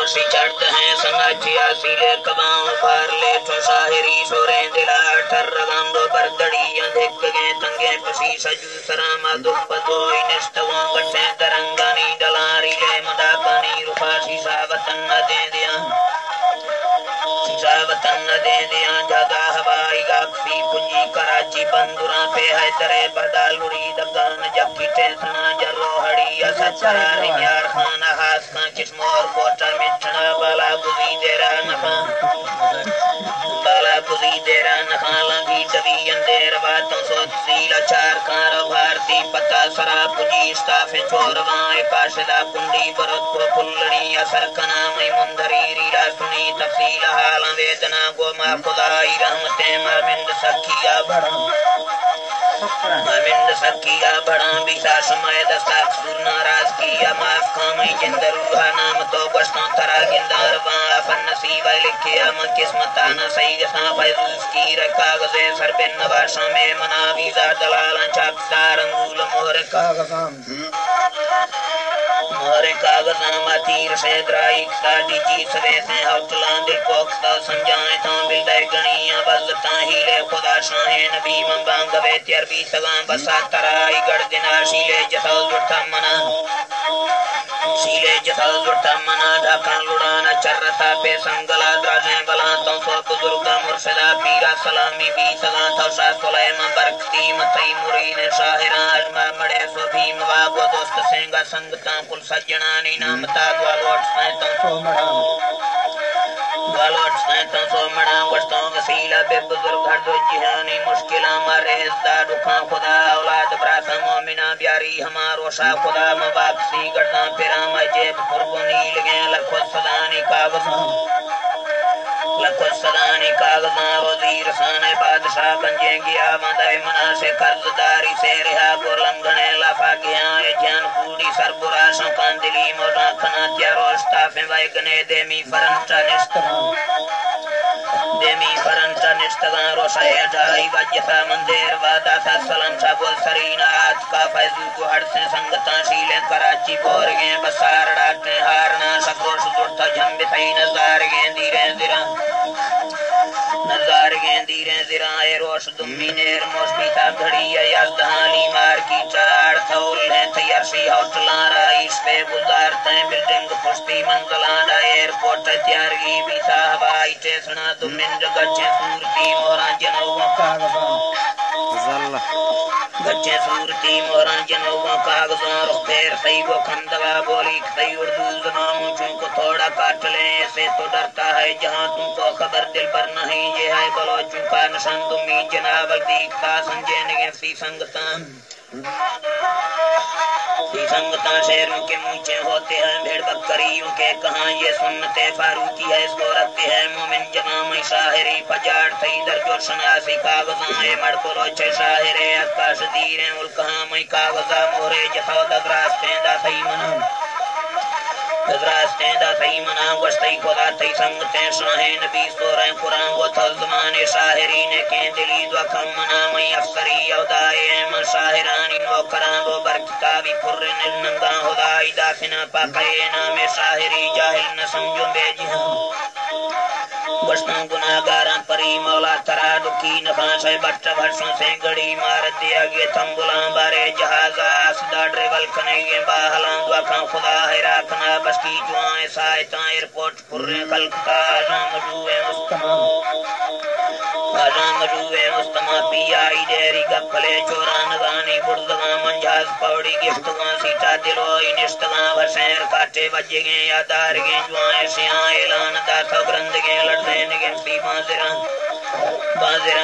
سی چڑھ ہیں سنگاچیا سیلے کباؤں پار لے تو شاہری سوریں دلا ٹھر رگاندو بردڑی اندھک گئے تنگے پسی سجو سراما دکھ پدوئی نشتوان گٹھیں درنگانی ڈلاری لے مداکانی رفا سیسا وطن دیں دیا سیسا وطن دیں دیا جگہ ہوائی گاکسی پنجی کراچی بندران پہ ہے ترے بڑا لڑی دگان جبکی ٹیسنا جرو ہڑی اسچرا ریار خانہ ہاس کان کشمور کوٹا مٹھنا بالا گزی دیرا نخان بالا گزی دیرا نخان لنگی ڈوی اندیر باتوں سوت سیلا چار کارو بھارتی پتا سرا پنجی استافے چوروان کاشدہ کنڈی برد کو پلڑی اثر کنامی مندری ریلا سنی تفصیل حالا ویدنا گوما خدای رحمتیں مرمند سکھیا بڑھا مرمند سکھیا بڑھا بیسا سمائے دستاک سور ناراض کیا معاف کامی جندر روحا نام تو گوشتوں ترا گندار وان افن نصیبہ لکھیا من قسمتانا سیدساں فیضوز کی رکاغذے سر بن نواشاں میں منا ویزا دلالاں چاکستار انگول مہر کاغذاں مہر کاغذاں ماتیر سے درائی کساڈی جی سویسیں ہوتلان دل پوکستا سمجھائیں تاں بلدے گنیاں بزتاں ہیلے خدا شاہیں نبی من بانگوے تیر بھی سگاں بسا ترائی گڑ دنا شیلے جسل جڑتا منا شیلے جسل جڑتا منا ڈھاکان لڑانا چرتا پہ سنگلا درازیں بلان تو سو بزرگا مرشدہ پیرا سلامی بھی سگاں توشا سلیمان برکتی متی مرین شاہران اجمہ مڑے سو بھیم واگو دوست سینگا سنگتاں کل سجنانی نامتا دوالوٹ سائنتاں سو مڑاں دوالوٹ سائنتاں سو مڑاں گوشتوں وسیلہ بے بزرگ ہر دو جہانی مشکلہ مارے ازدہ دکھاں خدا اولاد براسا مومنہ بیاری ہمارو شاہ خدا مواپسی گرداں پیرا مجیب قرب نیل گئے لکھو صدانی کاغذاں لکھو صدانی کاغذاں وزیر خانہ بادشاہ بنجیں گیا مدائی مناسے قرضداری سے رہا کو لنگھنے لفا گیا جان کوڑی سر براسوں کاندلی موزاں کھنا تیارو استافیں وائگنے دیمی فرنٹا نشتگاں دیمی فرنٹا نشتگاں روشہ اجائی وجفہ مندیر وعدہ تھا سلام شابو سرین آج کا فیضو کو ہڑ سے سنگتاں شیلیں کراچی بورگیں بسار ڈاٹیں ہارنا شکروش جڑتا جھمب تھئی نظار گیں دیریں زران نظار گیں دیریں زرائے روش دمی نیر موسبیتا گھڑی یزدہانی مار کی چاڑ تھول ہیں تیارشی ہوتلان رائیس پہ گزارتیں بلڈنگ پشتی منزلان ایرپورٹ تیارگی بیتا ہوائی ٹیسنا دمنج گچیں سورتی موران جنوبوں کاغذاں گچیں سورتی موران جنوبوں کاغذاں رخ پیر سیبو کھندگا بولی کسی اردو زبانوں چون کو تھوڑا کاٹ لیں ایسے تو ڈرتا ہے جہاں تم کو خبر دل پر نہیں یہ ہے بلوچوں کا نشان دمی جناب دیکھتا سنجھیں سی سنگتان سی سنگتاں شیروں کے مونچے ہوتے ہیں بھیڑ بکریوں کے کہاں یہ سنت فاروقی ہے اس کو رکھتے ہیں مومن جمام شاہری پجاڑ تھی درجو شناسی کاغذاں مڑ بلوچ شاہرے اکاش دیریں الکہاں میں کاغذاں مورے جہاں دگراستیں دا تھی منام دگراستیں دا تھی منام گوشتی خدا تھی سنگتیں شاہیں نبی سوریں قرآن گو تھو زمان شاہری نے کہیں دلی دو کم منام افسری اودائے من شاہرانی نوکران دو برکتاوی پرن ننگاں خدای دافنا پاکے نام شاہری جاہل نہ سمجھو بے جہاں گوشتوں گناہگاراں پری مولا ترا دکی نفاں سے بٹ بھرسوں سے گڑی مار دیا گے تنبلاں بارے جہازہ اسدہ ڈریول کھنگے باہلاں دعاکاں خدا ہے راکھنا بسکی جوائیں سائتاں ایرپورٹ پرن کلکتا آجاں مجوئے مستمع پی آئی ڈیری گپلے چوران گانی بردگاں منجاز پوڑی گفتگاں سیٹا دلوئی نشتگاں بھسیر کاٹے بجگیں یادارگیں جوائیں سیاں اعلان داتا گرندگیں لڑدیں نگیں سی بازراں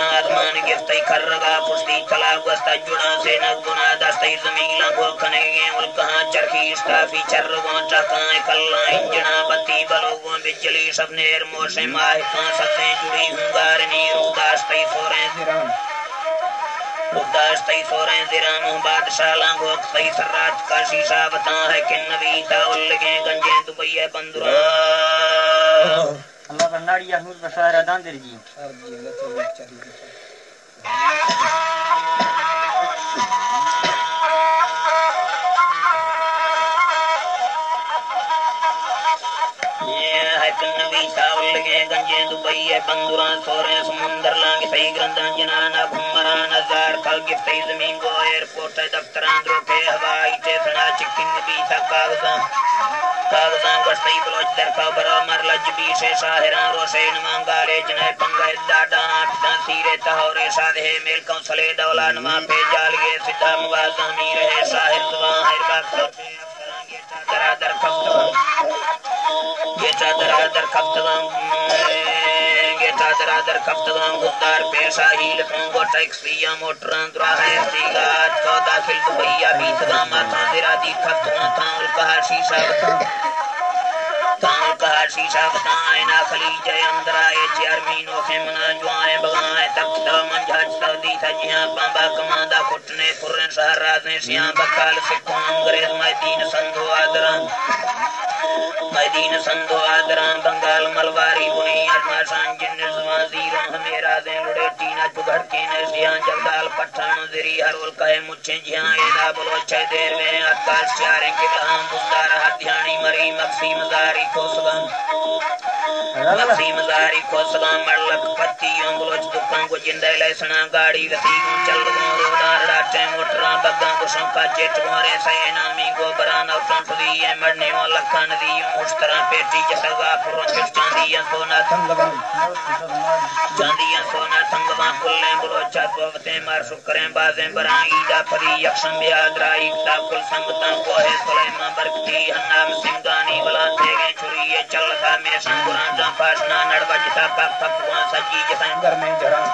آدمان گفتی کھرگا پشتی تلا گوستا جڑاں سے نگنا دستی زمیلاں کو کھنگیں ملکہاں چرخی استافی چرگاں چاکاں کلاں انجناں بتی بلوگاں بجلی سب نیر موشے ماہکاں ستیں جڑی ہنگارنی رخداشتی سوریں زران رخداشتی سوریں زران بادشاہ لانگو کسی سرات کا شیشہ بتاں ہے کہ نبی تا الگیں گنجیں دبئی بندران اللہ کا ناڑی احمد بشارہ داندر جی نبی ساول لگے گنجے دبئی ہے بندوراں سورے سمندر لانگ صحیح گرندان جنانا گھمران ہزار کل گفتی زمین کو ایئرپورٹ دفتران دروکے ہوائی چیسنا چکن نبی سا کاغذان گشتی بلوچ درکا برا مرلج بیشے شاہران روشے نمانگالے جنائے پنگا دادان آٹھدان سیرے تہورے شادہ میل کونسلے دولا نمان پہ جالیے سدھا موازان میرے شاہر زبان ہر باق سوچے افسران یہ چادر در کفتگان گفتار پیشا ہیل فنگو ٹیکسیا موٹران دراہے سیگات کو داخل دبئیا بیتگان ماتان دیراتی کفتگان تاول کہا شیشہ بتان آئینا خلیج اندر آئے چیارمینو خیمنا جوائیں بغائیں تکتا منجھاج سودیتا جہاں بامبا کماندہ کھٹنے پرن شہر رازیں شیاں بکال سکھوں انگریز مدین سندھو آدران بنگال ملواری بنی ارماشان جن زمان زیروں ہمیں رازیں لڑے ٹینا چگھڑکیں نشیاں جبدال پٹھان زری ہر ولکہ مچھیں جہاں ایدہ بلوچے دیر میں اتکال شیاریں کے بہام بزدار ہتھیانی مری مقسی مزاری کوسگان مرلک پتیوں بلوچ دکان کو جندے لیسنا گاڑی وسیعوں چل گوں رودار ڈاٹیں موٹران بگاں کو شنکا چیٹ گوارے سائے نامی گوبران اوٹان پھلیے مرنیوں لکھان دیوں مشتران پیٹی جسگا پروں چک چاندیاں سونا تھنگوان کلیں بلوچہ توفتیں مار شکریں بازیں بران عیدہ پری یکشم بیاد رائی کتا کل سنگتاں کوہ سلیمان برکتی ہنام سنگانی بلان تھیگیں چھوڑیے چل تھا میشن قرآن جان پاشنا نڑوا جتا پاک پکوان سجی جتائیں گھر میں جران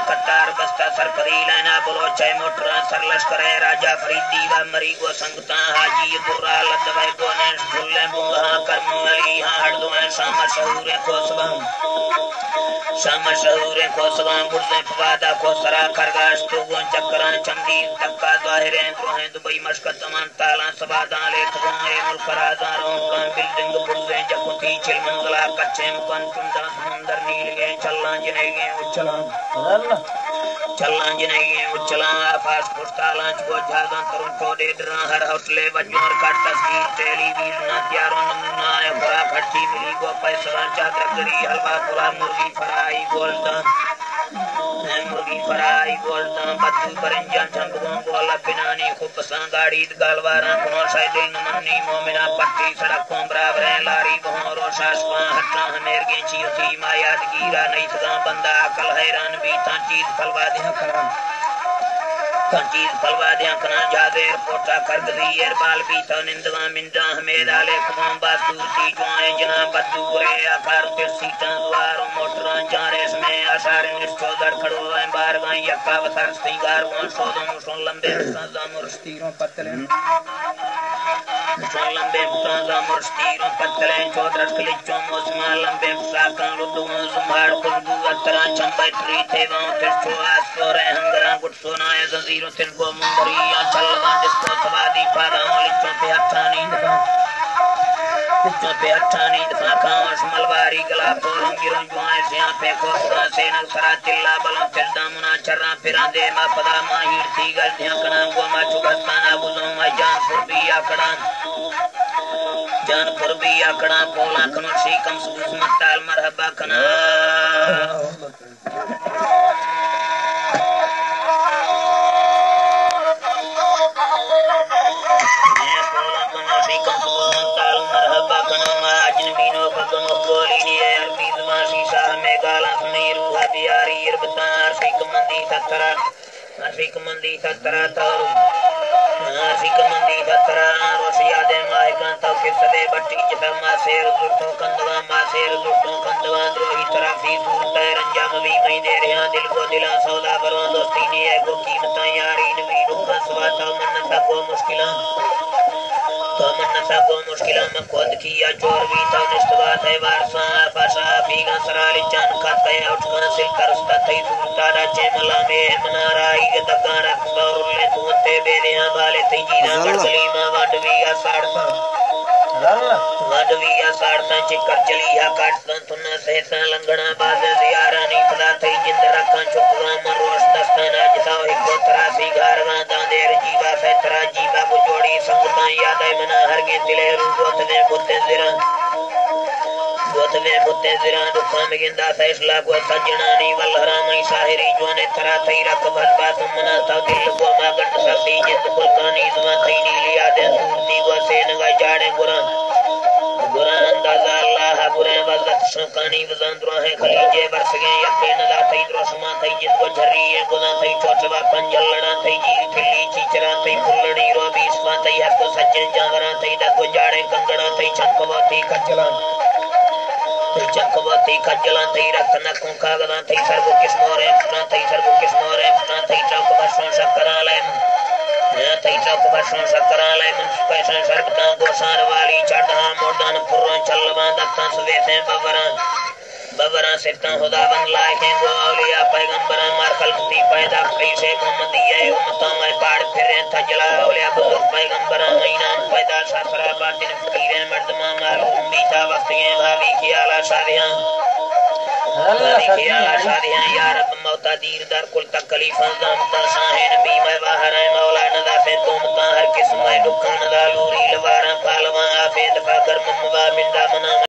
کتار بستا سرپری لینا بلوچے موٹران سرلش کرے راجہ فرید دیوہ مریگو سنگتاں حاجی درہ لدوے گونیش بھولے بونگاں کرمو علی ہاں ہردویں شام شہوریں کوسگاں برزیں پوادہ کوسرا کرگاش توگون چکران چمدین تکا ظاہریں دروہیں دبئی مشکت امان تالان سبادان لیکھویں ملک رازاروں کان بلڈنگ برزیں جکوتی چل منزلہ کچھیں مکن چندہ سمندر نیلگیں چلان جنگیں اچلان آفاس پشتالان چکو جھازان ترون چودے دران ہر ہوٹلے بجور کٹ تصویر ٹیلی ویزنا تیاروں نمونہ خورا کھٹی ملی گو پیسران چادر گری حلوہ پلا مرغی فرائی گولدان بدو برنجان چمبگون گولا پنانی خوبسان گاڑی دگالواران کنو شاید نمانی مومنہ پٹی سڑکوں برابریں لاری بہن روشاشوان ہٹران ہمیرگیں چیوتی مایاد گیرہ نیتگان بندہ عقل حیران بیتان چیز پلوا دیاں کنان جازیر پوٹا کرگزی اربال بیتا نندگان مندان ہمیں دالے کمان باسور تی جوائیں جنان بدو گرے آکار ترسیتان دواروں موٹران جانریس میں آشار نشتو در کھڑو ہیں بارگاں یکا وطر ستنگار وان شودوں مشون لمبے مستانزہ مرشتیروں پتلیں چودرٹ کلچوں موسمان لمبے مساکان لدوان زمار خلدو اتران چمبائی تری تھیوان ترچو آسورے ہنگران گٹ سونائے زنزیروں تنگو مندریاں چلوان جسکو سوادی پاداؤں لچوں پہ اٹھانی دفاع کانش ملواری گلا پوروں گیروں جوائیں سیاں پہ کوسگاں سینک سرا چلا بلوں چلدہ منا چران پھران دے ما پدا ماہیر تھی گلتیاں کنان گو ما چوگستان آبوزوں ما جان پر بھی آکڑان پولا کنو شیکم سبوز مطال مرحبا کنان اجنبینوں فکنو گولینی عربی زبان شیشہ میں گالا سنی روحہ بیاری اربتان عرفی کمندی سترہ تارو روشیا دے ماہکان تو کس دے بٹی جتا ماسیر زرٹوں کندگان دروہی طرفی صورتہ رنجام بھی میں دے رہاں دل کو دلان سودا بروان دوستی نیے کو قیمتاں یاری نوی نکھان سواتا منتا کو مشکلان میں خود کیا چور بیتا نشتوات ہے وارسان آفاشا فیگان سرالی چان کھاتا ہے اٹھگان سل کرستا تھی صورتا ڈاچے ملا میں منارائی گدگان رکھتا رلے تونتے بیدیاں بالے تھی جیدان کٹ سلیمہ وانڈویا ساڑتا وڈویا ساڑتا چکر چلیا کاٹتا تھنا سہتا لنگنا باز زیارہ نہیں پدا تھی جند رکھا چکوا من روش دستان اجتا ہکو تراسی گھارگاں داندیر جیبا سیترا جیبا بجوڑی سنگتا یادائی منا ہرگیں دلے رو گوتویں بھتے زران گوتویں بھتے زران دکھا مگندہ سیسلا کو سجنانی والحرامی ساہری جوانے ترا تھی رکھ بھجبات منا تا دل کو ماگن سکتی جند خلقانی زمان تھی نیلی آدیں سورتی کو سینگا جاڑیں گران گران اندازہ اللہ بریں وزت شکانی وزان دروہیں خلیجے برسگیں یقین دا تھی دروشما تھی جن کو جھریے گنا تھی چوچوا پنجل لڑا تھی جیل کھلی چیچرا تھی پھلڑی رو بیسما تھی حق کو سجن جانورا تھی دا کو جاڑیں کنگڑا تھی چنکوا تھی کھجلان تھی چنکوا تھی کھجلان تھی رکھ نکوں کاغدان تھی سربو کس موریں پھٹان تھی سربو کس موریں پھٹان تھی چوک بشوں شکران لائن تھی چوک بشوں شکران لائن پیسیں شربتان گوسان والی چڑھان موڑان پھران چلوان دکتان سویتیں ببران سفتان خدا بند لائیں گو اولیاء پیغمبران مار خلقتی پیدا قیسے محمدیہ امتان میں پاڑ پھریں تجلا اولیاء بزرگ پیغمبران اینام پیدا شاکرہ باطن فقیریں مردمان معلوم بیتا وقتیں بھاوی کیالا شادیاں یا رب موتا دیر در کل تکلیفاں دامتا شاہین بی میں باہر ہے مولا ندا سے تومتا ہر قسم میں دکھان